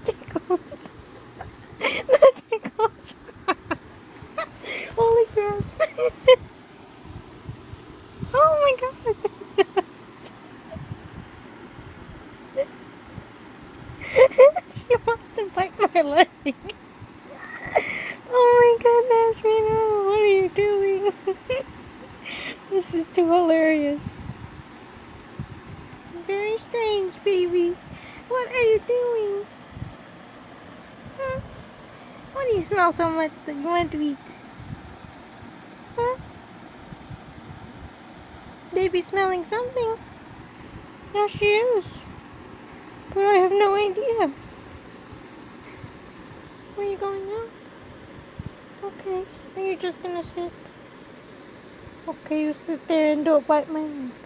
Tickles. That tickles. Holy crap. Oh my god. She wants to bite my leg. Oh my goodness, Reno, what are you doing? This is too hilarious. Very strange, baby. What are you doing? Huh? Why do you smell so much that you want to eat? Huh? Baby's smelling something. Yes, she is. But I have no idea. Where are you going now? Okay. Are you just gonna sit? Okay, you sit there and don't bite my leg.